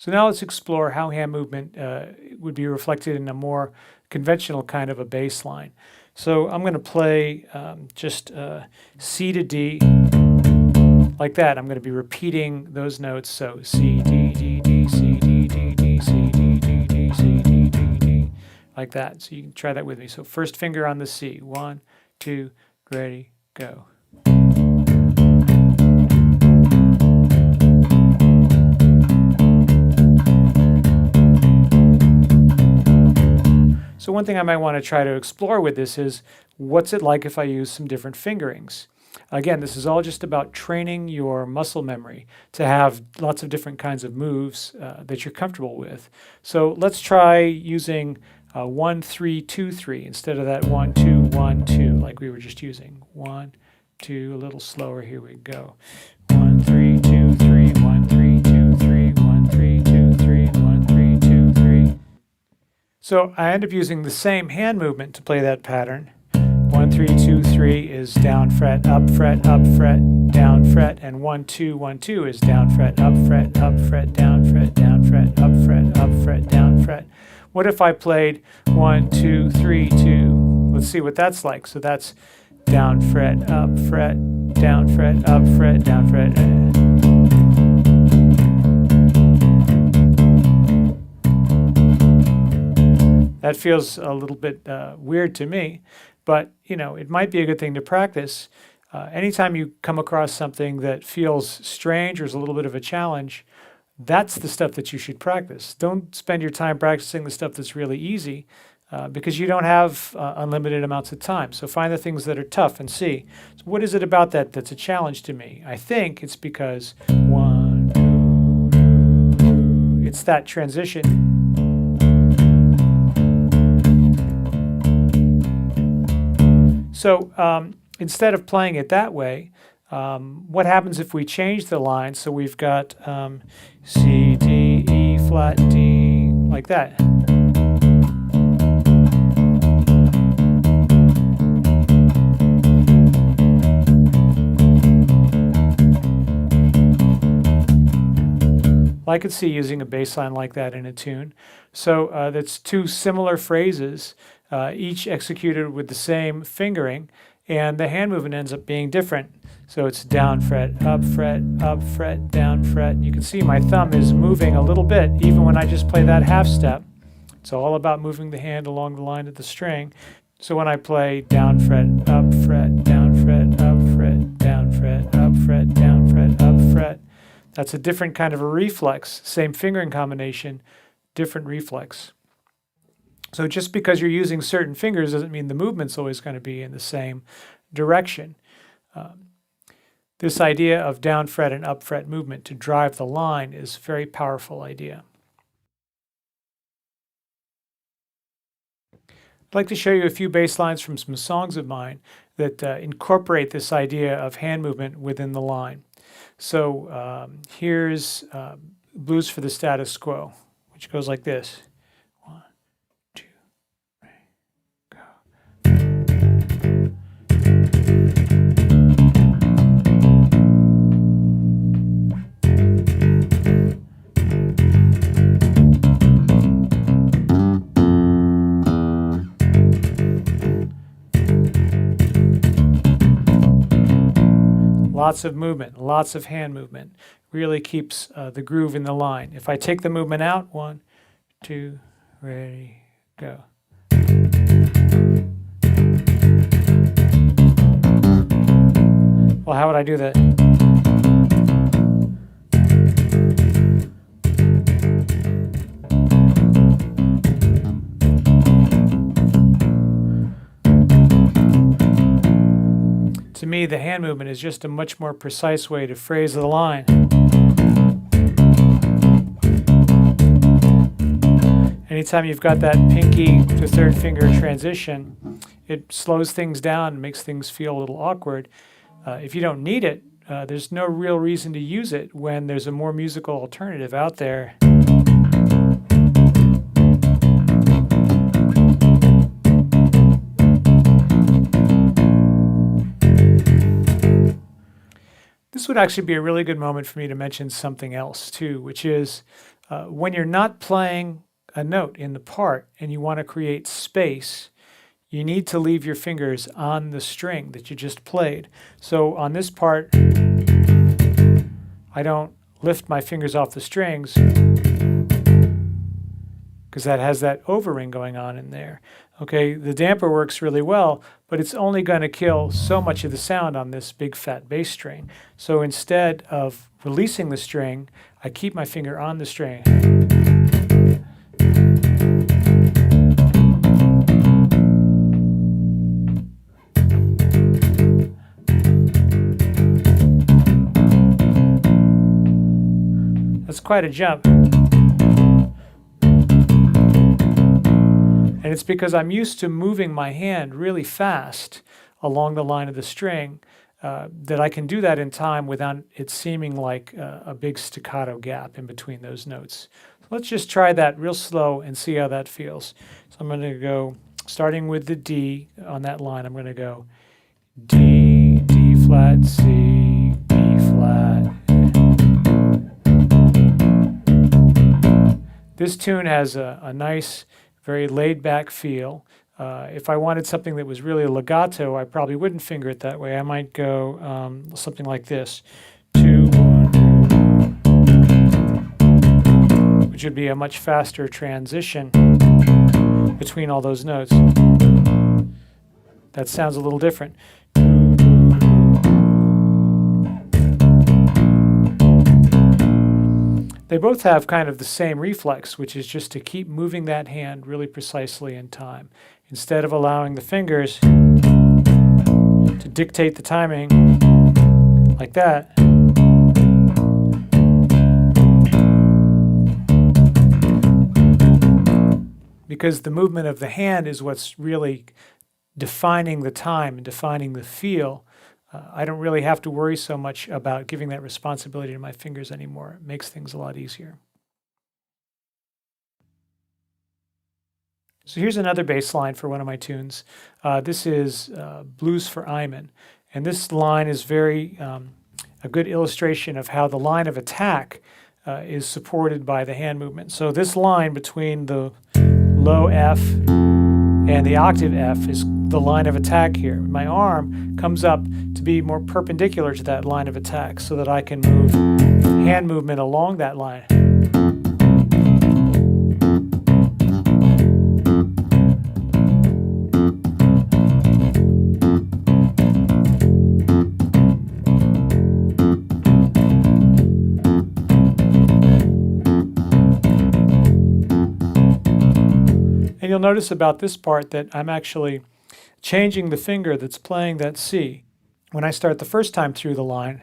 So now let's explore how hand movement would be reflected in a more conventional kind of a bass line. So I'm going to play just C to D like that. I'm going to be repeating those notes. So C, D, D, D, C, D, D, D, C, D, D, D, C, D, D, D, like that. So you can try that with me. So first finger on the C. 1, 2, ready, go. So one thing I might want to try to explore with this is, what's it like if I use some different fingerings? Again, this is all just about training your muscle memory to have lots of different kinds of moves that you're comfortable with. So let's try using 1, 3, 2, 3 instead of that 1, 2, 1, 2 like we were just using. 1, 2, a little slower, here we go. 1, 3, 2, 3, 1, 3, 2, 3, 1, 3, 2, 3, 1, 3, 2, 3. So I end up using the same hand movement to play that pattern. 1, 3, 2, 3 is down, fret, down, fret, and 1, 2, 1, 2 is down, fret, down, fret, up, fret, down, fret, down, fret. What if I played 1, 2, 3, 2? Let's see what that's like. So that's down, fret, up, fret, down, fret, up, fret, down, fret. That feels a little bit weird to me, but you know, it might be a good thing to practice. Anytime you come across something that feels strange or is a little bit of a challenge, that's the stuff that you should practice. Don't spend your time practicing the stuff that's really easy because you don't have unlimited amounts of time. So find the things that are tough and see. So what is it about that that's a challenge to me? I think it's because 1, 2, it's that transition. So instead of playing it that way, what happens if we change the line so we've got C, D, E, flat, D, like that? I could see using a bass line like that in a tune. So that's two similar phrases, each executed with the same fingering, and the hand movement ends up being different. So it's down fret, down fret. You can see my thumb is moving a little bit, even when I just play that half step. It's all about moving the hand along the line of the string. So when I play down fret, up fret, down fret, up fret, down fret, up fret, down fret, up fret, that's a different kind of a reflex. Same fingering combination, different reflex. So just because you're using certain fingers doesn't mean the movement's always going to be in the same direction. This idea of down fret and up fret movement to drive the line is a very powerful idea. I'd like to show you a few bass lines from some songs of mine that incorporate this idea of hand movement within the line. So here's Blues for the Status Quo, which goes like this. 1, 2, 3, go. Lots of movement, lots of hand movement. Really keeps the groove in the line. If I take the movement out, 1, 2, ready, go. Well, how would I do that? To me, the hand movement is just a much more precise way to phrase the line. Anytime you've got that pinky to third finger transition, it slows things down and makes things feel a little awkward. If you don't need it, there's no real reason to use it when there's a more musical alternative out there. This would actually be a really good moment for me to mention something else too, which is When you're not playing a note in the part and you want to create space, you need to leave your fingers on the string that you just played. So on this part, I don't lift my fingers off the strings because that has that overring going on in there. Okay, the damper works really well, but it's only going to kill so much of the sound on this big fat bass string. So instead of releasing the string, I keep my finger on the string. That's quite a jump. And it's because I'm used to moving my hand really fast along the line of the string that I can do that in time without it seeming like a big staccato gap in between those notes. So let's just try that real slow and see how that feels. So I'm going to go, starting with the D on that line, I'm going to go D, D flat, C, B flat. This tune has a nice, very laid-back feel. If I wanted something that was really legato, I probably wouldn't finger it that way. I might go something like this, 2, 1, which would be a much faster transition between all those notes. That sounds a little different. They both have kind of the same reflex, which is just to keep moving that hand really precisely in time, instead of allowing the fingers to dictate the timing like that. Because the movement of the hand is what's really defining the time and defining the feel. I don't really have to worry so much about giving that responsibility to my fingers anymore. It makes things a lot easier. So here's another bass line for one of my tunes. This is Blues for Iman. And this line is very a good illustration of how the line of attack is supported by the hand movement. So this line between the low F and the octave F is the line of attack here. My arm comes up to be more perpendicular to that line of attack so that I can move hand movement along that line. And you'll notice about this part that I'm actually changing the finger that's playing that C. When I start the first time through the line,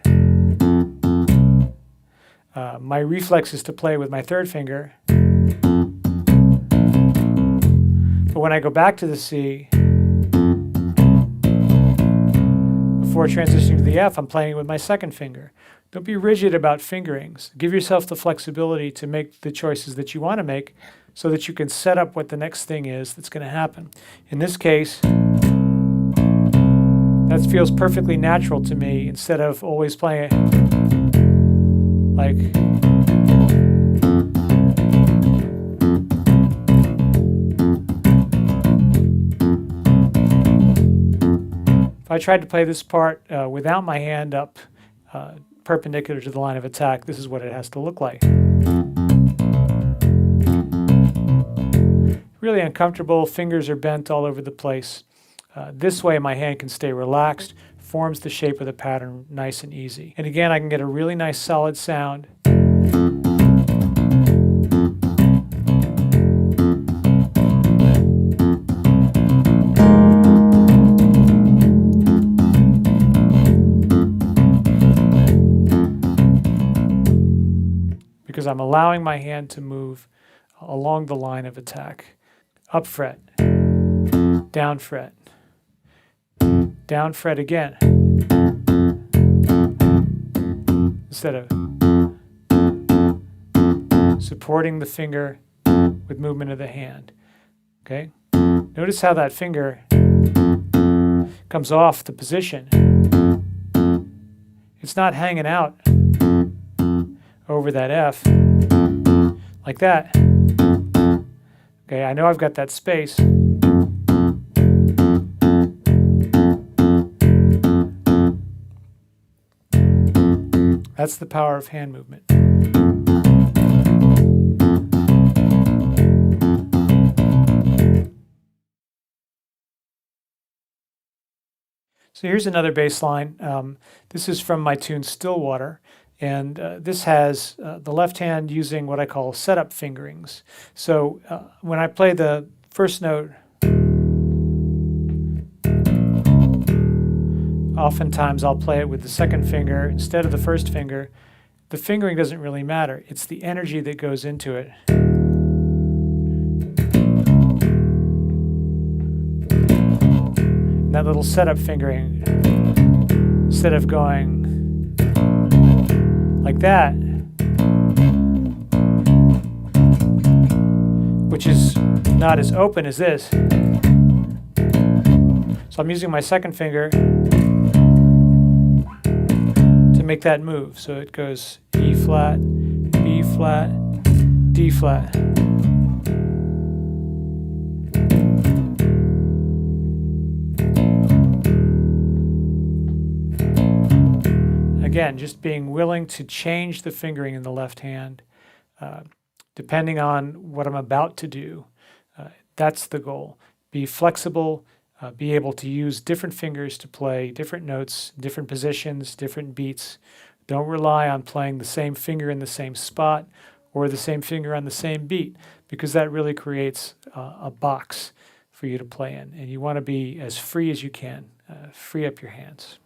my reflex is to play with my third finger. But when I go back to the C, before transitioning to the F, I'm playing with my second finger. Don't be rigid about fingerings. Give yourself the flexibility to make the choices that you want to make so that you can set up what the next thing is that's going to happen. In this case, that feels perfectly natural to me instead of always playing it like if I tried to play this part without my hand up perpendicular to the line of attack, this is what it has to look like. Really uncomfortable, fingers are bent all over the place. This way my hand can stay relaxed, forms the shape of the pattern nice and easy. And again, I can get a really nice solid sound. Because I'm allowing my hand to move along the line of attack. Up fret, down fret, down fret again, instead of supporting the finger with movement of the hand. Okay? Notice how that finger comes off the position. It's not hanging out over that F like that. Okay, I know I've got that space. That's the power of hand movement. So here's another bass line. This is from my tune Stillwater, and this has the left hand using what I call setup fingerings. So when I play the first note, oftentimes I'll play it with the second finger instead of the first finger. The fingering doesn't really matter. It's the energy that goes into it. And that little setup fingering, instead of going like that, which is not as open as this. So I'm using my second finger to make that move. So it goes E flat, B flat, D flat. Again, just being willing to change the fingering in the left hand, depending on what I'm about to do. That's the goal. Be flexible, be able to use different fingers to play different notes, different positions, different beats. Don't rely on playing the same finger in the same spot or the same finger on the same beat, because that really creates a box for you to play in. And you want to be as free as you can. Free up your hands.